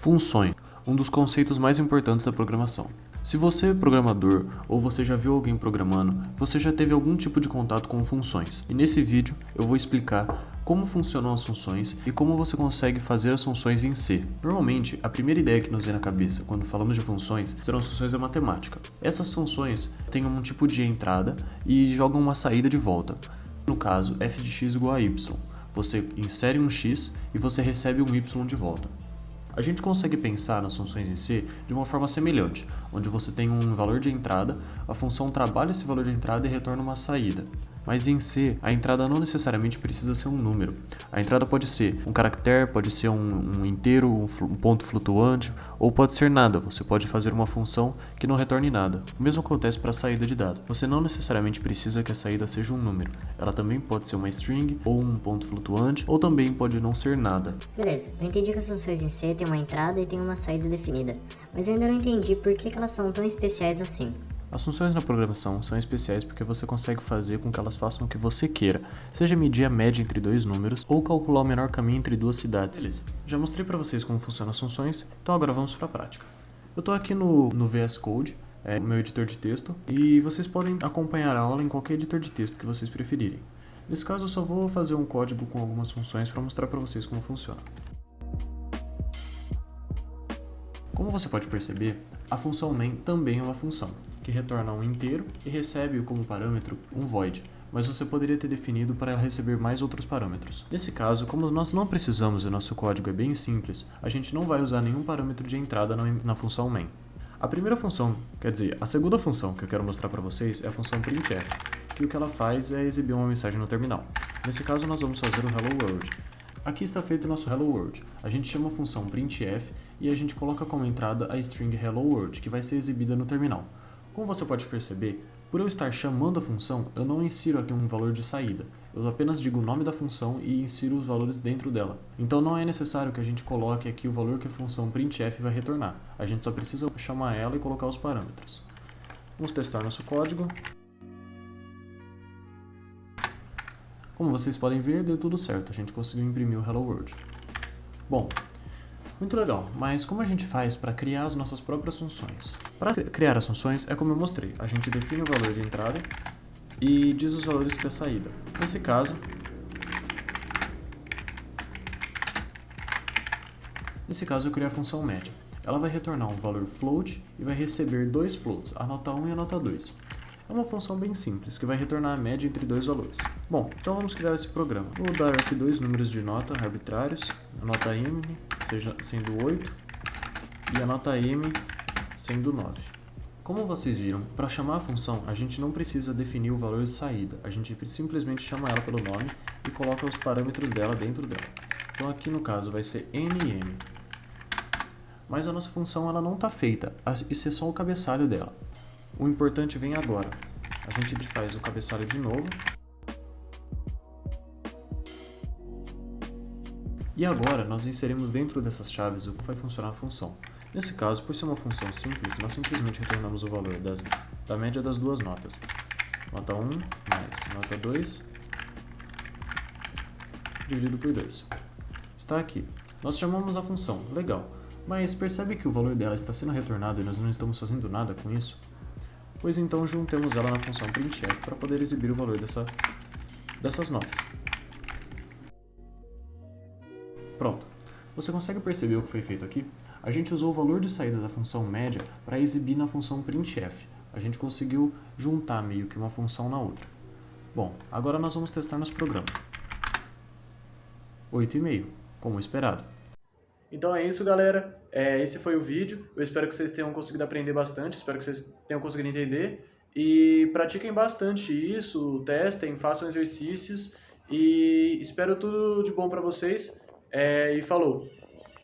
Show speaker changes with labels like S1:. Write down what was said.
S1: Funções, um dos conceitos mais importantes da programação. Se você é programador ou você já viu alguém programando, você já teve algum tipo de contato com funções. E nesse vídeo eu vou explicar como funcionam as funções e como você consegue fazer as funções em C. Normalmente, a primeira ideia que nos vem na cabeça quando falamos de funções serão as funções da matemática. Essas funções têm um tipo de entrada e jogam uma saída de volta. No caso, f de x igual a y. Você insere um x e você recebe um y de volta. A gente consegue pensar nas funções em C de uma forma semelhante, onde você tem um valor de entrada, a função trabalha esse valor de entrada e retorna uma saída. Mas em C, a entrada não necessariamente precisa ser um número. A entrada pode ser um caractere, pode ser um inteiro, um ponto flutuante, ou pode ser nada. Você pode fazer uma função que não retorne nada. O mesmo acontece para a saída de dado. Você não necessariamente precisa que a saída seja um número. Ela também pode ser uma string, ou um ponto flutuante, ou também pode não ser nada.
S2: Beleza, eu entendi que as funções em C têm uma entrada e têm uma saída definida, mas eu ainda não entendi por que elas são tão especiais assim.
S1: As funções na programação são especiais porque você consegue fazer com que elas façam o que você queira, seja medir a média entre dois números ou calcular o menor caminho entre duas cidades. Beleza. Já mostrei para vocês como funcionam as funções, então agora vamos para a prática. Eu estou aqui no VS Code, o meu editor de texto, e vocês podem acompanhar a aula em qualquer editor de texto que vocês preferirem. Nesse caso eu só vou fazer um código com algumas funções para mostrar para vocês como funciona. Como você pode perceber, a função main também é uma função, que retorna um inteiro e recebe como parâmetro um void, mas você poderia ter definido para ela receber mais outros parâmetros. Nesse caso, como nós não precisamos e nosso código é bem simples, a gente não vai usar nenhum parâmetro de entrada na função main. A primeira função, a segunda função que eu quero mostrar para vocês é a função printf, que o que ela faz é exibir uma mensagem no terminal. Nesse caso, nós vamos fazer o hello world. Aqui está feito o nosso hello world. A gente chama a função printf e a gente coloca como entrada a string hello world, que vai ser exibida no terminal. Como você pode perceber, por eu estar chamando a função, eu não insiro aqui um valor de saída. Eu apenas digo o nome da função e insiro os valores dentro dela. Então não é necessário que a gente coloque aqui o valor que a função printf vai retornar. A gente só precisa chamar ela e colocar os parâmetros. Vamos testar nosso código. Como vocês podem ver, deu tudo certo. A gente conseguiu imprimir o Hello World. Bom, muito legal, mas como a gente faz para criar as nossas próprias funções? Para criar as funções é como eu mostrei. A gente define o valor de entrada e diz os valores da saída. Nesse caso, eu criei a função média. Ela vai retornar um valor float e vai receber dois floats, a nota 1 e a nota 2. É uma função bem simples, que vai retornar a média entre dois valores. Bom, então vamos criar esse programa. Vou dar aqui dois números de nota arbitrários, a nota m sendo 8 e a nota m sendo 9. Como vocês viram, para chamar a função, a gente não precisa definir o valor de saída, a gente simplesmente chama ela pelo nome e coloca os parâmetros dela dentro dela. Então aqui no caso vai ser n e m. Mas a nossa função ela não está feita, isso é só o cabeçalho dela. O importante vem agora. A gente faz o cabeçalho de novo. E agora nós inserimos dentro dessas chaves o que vai funcionar a função. Nesse caso, por ser uma função simples, nós simplesmente retornamos o valor da média das duas notas. Nota 1 mais nota 2 dividido por 2. Está aqui. Nós chamamos a função, legal. Mas percebe que o valor dela está sendo retornado e nós não estamos fazendo nada com isso? Pois então juntemos ela na função printf para poder exibir o valor dessas notas. Pronto. Você consegue perceber o que foi feito aqui? A gente usou o valor de saída da função média para exibir na função printf. A gente conseguiu juntar meio que uma função na outra. Bom, agora nós vamos testar nosso programa. 8,5, como esperado. Então é isso, galera. Esse foi o vídeo. Eu espero que vocês tenham conseguido aprender bastante, espero que vocês tenham conseguido entender. E pratiquem bastante isso, testem, façam exercícios. E espero tudo de bom para vocês. E falou!